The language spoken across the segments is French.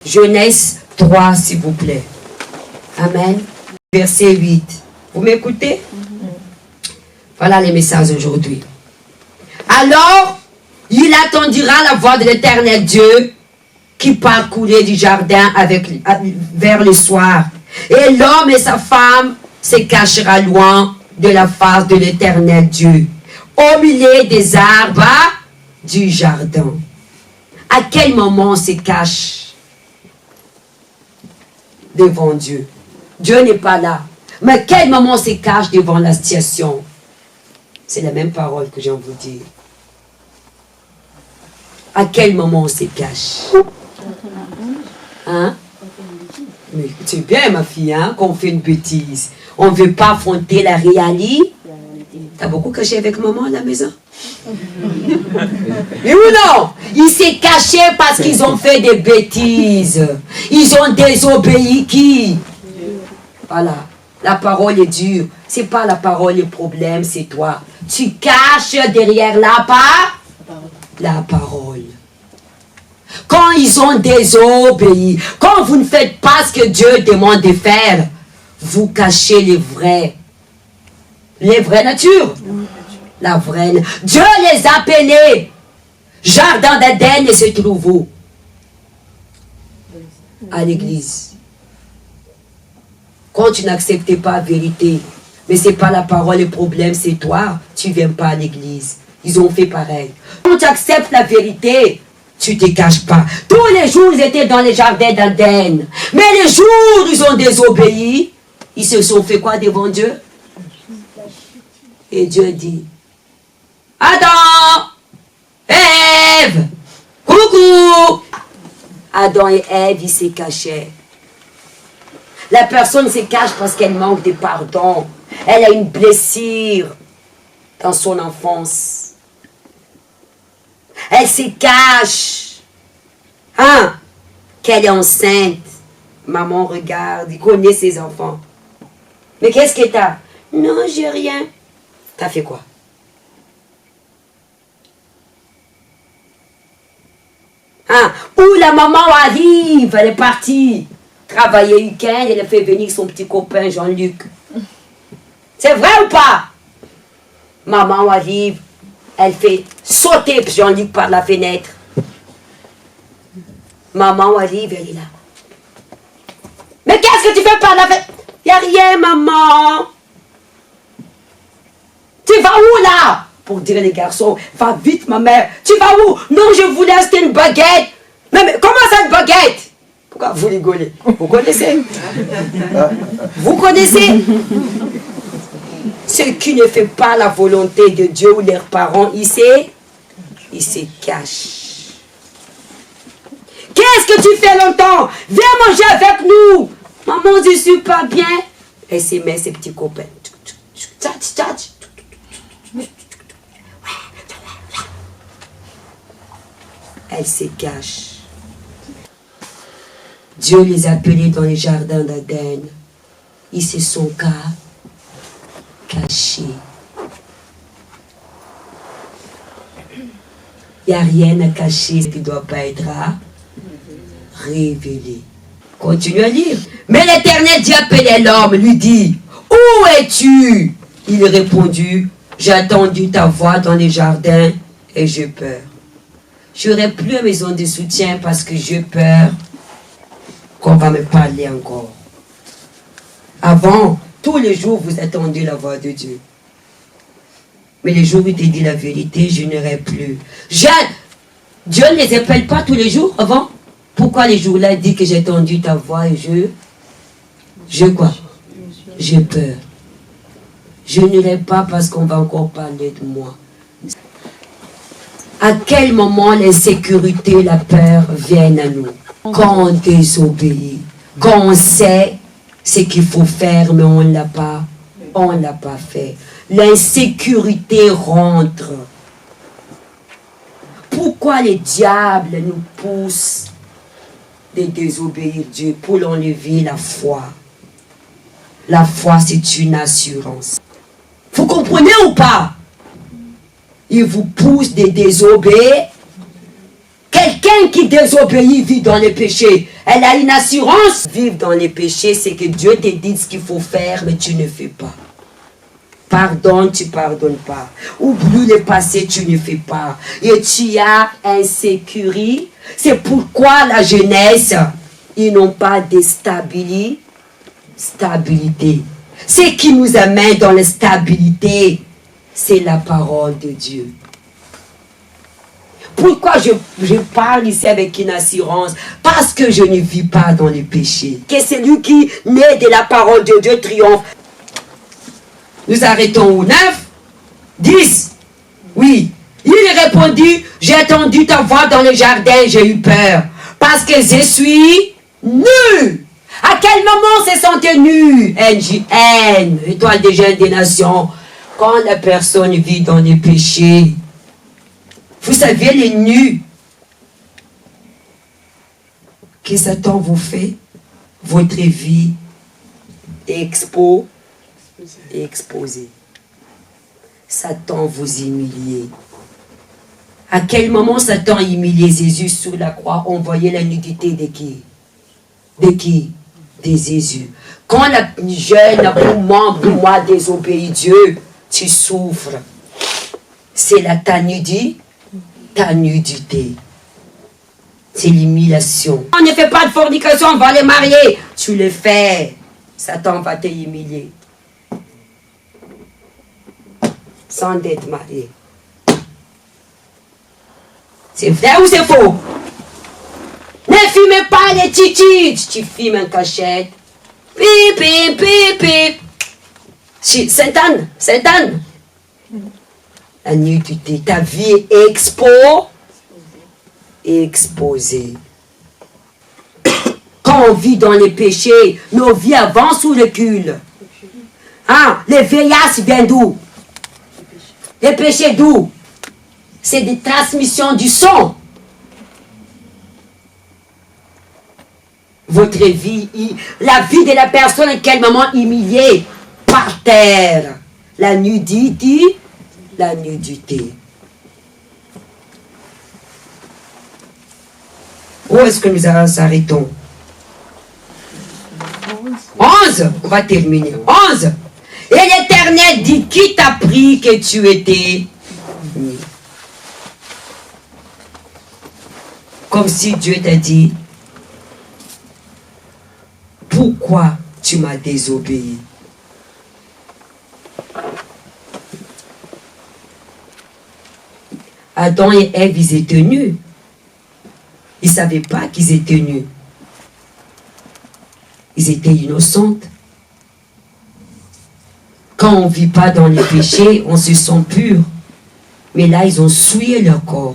Genèse 3, s'il vous plaît. Amen. Verset 8. Vous m'écoutez? Voilà les messages aujourd'hui. Alors, il attendira la voix de l'Éternel Dieu qui parcourait du jardin vers le soir. Et l'homme et sa femme se cachera loin de la face de l'Éternel Dieu, au milieu des arbres du jardin. À quel moment on se cache devant Dieu? Dieu n'est pas là. Mais à quel moment on se cache devant la situation? C'est la même parole que je viens de vous dire. À quel moment on se cache? Hein? Mais c'est bien, ma fille, hein, qu'on fait une bêtise. On ne veut pas affronter la réalité. T'as beaucoup caché avec maman à la maison? Mais ou non? Ils s'est caché parce qu'ils ont fait des bêtises. Ils ont désobéi qui? Voilà. La parole est dure. C'est pas la parole le problème, c'est toi. Tu caches derrière la parole. Quand ils ont désobéi, quand vous ne faites pas ce que Dieu demande de faire, vous cachez les vraies natures. La vraie. Dieu les a appelés. Jardin d'Éden et se trouve où? À l'église. Quand tu n'acceptes pas la vérité, mais ce n'est pas la parole, le problème c'est toi, tu ne viens pas à l'église. Ils ont fait pareil. Quand tu acceptes la vérité, tu ne te caches pas. Tous les jours, ils étaient dans les jardins d'Éden. Mais les jours où ils ont désobéi, ils se sont fait quoi devant Dieu? Et Dieu dit, Adam, Ève, coucou. Adam et Ève, ils se cachaient. La personne se cache parce qu'elle manque de pardon. Elle a une blessure dans son enfance. Elle se cache. Hein? Qu'elle est enceinte. Maman regarde, il connaît ses enfants. Mais qu'est-ce que t'as? Non, j'ai rien. T'as fait quoi? Hein? Où la maman arrive, elle est partie travailler week-end, elle a fait venir son petit copain Jean-Luc. C'est vrai ou pas? Maman arrive, elle fait sauter Jean-Luc par la fenêtre. Maman arrive, elle est là. Mais qu'est-ce que tu fais par la fenêtre? Il n'y a rien, maman. Tu vas où là? Pour dire les garçons, va vite ma mère. Tu vas où? Non, je voulais acheter une baguette. Mais comment ça une baguette? Pourquoi vous rigolez? Vous connaissez? Vous connaissez? Ceux qui ne font pas la volonté de Dieu ou leurs parents, ils se cachent. Qu'est-ce que tu fais longtemps? Viens manger avec nous. Maman, je ne suis pas bien. Elle se met ses petits copains. Elle se cache. Dieu les a appelés dans les jardins d'Éden. Ils se sont cachés. Il n'y a rien à cacher qui ne doit pas être révélé. Continue à lire. Mais l'Éternel Dieu appelait l'homme, lui dit, où es-tu? Il répondit, j'ai entendu ta voix dans les jardins et j'ai peur. Je n'aurai plus besoin de soutien parce que j'ai peur qu'on va me parler encore. Avant, tous les jours, vous attendiez la voix de Dieu. Mais les jours où il te dit la vérité, je n'aurai plus. Dieu ne les appelle pas tous les jours avant. Pourquoi les jours-là, il dit que j'ai entendu ta voix et je quoi? J'ai peur. Je n'irai pas parce qu'on va encore parler de moi. À quel moment l'insécurité, la peur viennent à nous? Quand on désobéit, quand on sait ce qu'il faut faire, mais on ne l'a pas fait. L'insécurité rentre. Pourquoi le diable nous pousse de désobéir Dieu? Pour l'enlever la foi. La foi, c'est une assurance. Vous comprenez ou pas? Il vous pousse de désobéir. Quel Quelqu'un qui désobéit vit dans les péchés. Elle a une assurance. Vivre dans les péchés, c'est que Dieu te dit ce qu'il faut faire, mais tu ne fais pas. Pardonne, tu ne pardonnes pas. Oublie le passé, tu ne fais pas. Et tu as insécurité. C'est pourquoi la jeunesse, ils n'ont pas de stabilité. Ce qui nous amène dans la stabilité, c'est la parole de Dieu. Pourquoi je parle ici avec une assurance? Parce que je ne vis pas dans les péchés. Que celui qui naît de la parole de Dieu triomphe. Nous arrêtons au 9, 10. Oui. Il répondit, j'ai entendu ta voix dans le jardin, j'ai eu peur. Parce que je suis nu. À quel moment se sentait nu? NJN, étoile des jeunes des nations. Quand la personne vit dans les péchés, vous savez, les nus que Satan vous fait, votre vie est exposée. Satan vous humilie. À quel moment Satan humiliait Jésus sur la croix? On voyait la nudité de qui? De qui? De Jésus. Quand la jeune ou membre moi désobéit Dieu, tu souffres. C'est ta nudité. C'est l'humiliation. On ne fait pas de fornication, on va les marier. Tu le fais. Satan va te humilier. Sans être marié. C'est vrai ou c'est faux? Ne fumez pas les titites. Tu fumes en cachette. Pip, pip, pip, pip. Sainte-Anne. La nudité, ta vie est exposée. Quand on vit dans les péchés, nos vies avancent ou reculent. Les vieillasses viennent d'où? Les péchés d'où? C'est des transmissions du sang. Votre vie, la vie de la personne à quel moment humiliée par terre. La nudité. Où est-ce que nous arrêtons? 11. On va terminer. 11. Et l'Éternel dit, qui t'a pris que tu étais nu? Comme si Dieu t'a dit, pourquoi tu m'as désobéi? Adam et Ève, ils étaient nus. Ils ne savaient pas qu'ils étaient nus. Ils étaient innocents. Quand on ne vit pas dans les péchés, on se sent pur. Mais là, ils ont souillé leur corps.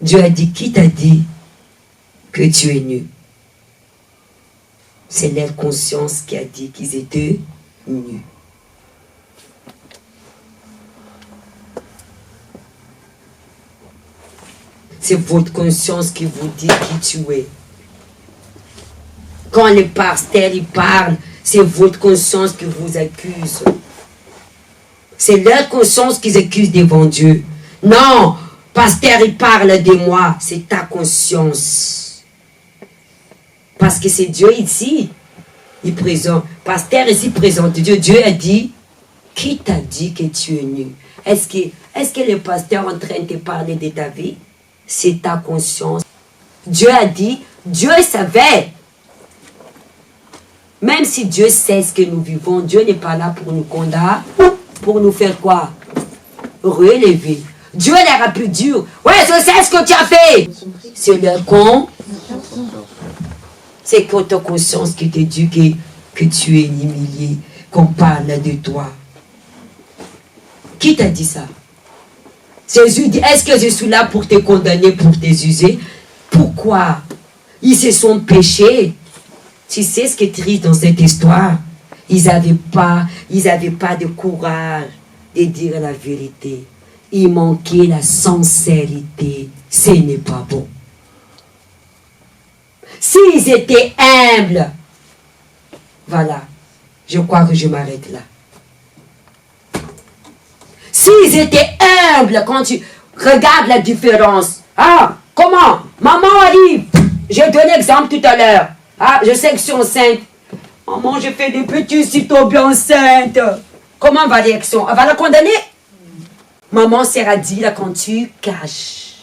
Dieu a dit, qui t'a dit que tu es nu? C'est leur conscience qui a dit qu'ils étaient nus. C'est votre conscience qui vous dit qui tu es. Quand les pasteurs ils parlent, c'est votre conscience qui vous accuse. C'est leur conscience qu'ils accusent devant Dieu. Non, pasteur il parle de moi, c'est ta conscience. Parce que c'est Dieu ici, il présente. Pasteur ici présente Dieu. Dieu a dit, qui t'a dit que tu es nu? Est-ce que le pasteur est en train de te parler de ta vie? C'est ta conscience. Dieu a dit, Dieu savait. Même si Dieu sait ce que nous vivons, Dieu n'est pas là pour nous condamner, pour nous faire quoi? Relever. Dieu leur a pu dire, ouais, je sais ce que tu as fait. C'est leur con. C'est ta conscience qui te dit que tu es humilié, qu'on parle de toi. Qui t'a dit ça? Jésus dit, est-ce que je suis là pour te condamner, pour t'user? Pourquoi? Ils se sont péchés. Tu sais ce qui est triste dans cette histoire? Ils n'avaient pas de courage de dire la vérité. Il manquait la sincérité. Ce n'est pas bon. S'ils étaient humbles, voilà, je crois que je m'arrête là. S'ils étaient humbles, quand tu regardes la différence, Ah, comment? Maman a dit, j'ai donné l'exemple tout à l'heure. Ah, je sais que je suis enceinte. Maman, j'ai fait des petits si tombée enceinte. Comment va l'élection? Elle va la condamner? Maman sera dit là quand tu caches.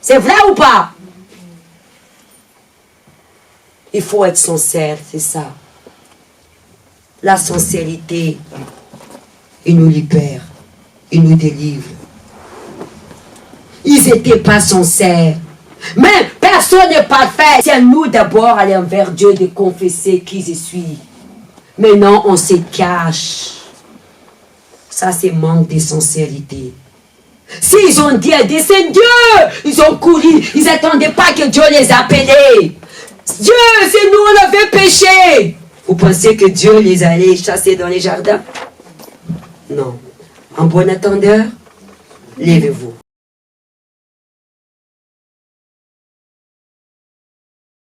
C'est vrai ou pas? Il faut être sincère, c'est ça. La sincérité, il nous libère, il nous délivre. Ils n'étaient pas sincères. Mais personne n'est parfait. C'est à nous d'abord aller envers Dieu de confesser qui je suis. Maintenant, on se cache. Ça, c'est manque de sincérité. S'ils ont dit à Dieu, c'est Dieu, ils ont couru. Ils n'attendaient pas que Dieu les appelait. Dieu, c'est nous, on avait péché. Vous pensez que Dieu les allait chasser dans les jardins? Non. En bon attendeur, levez-vous.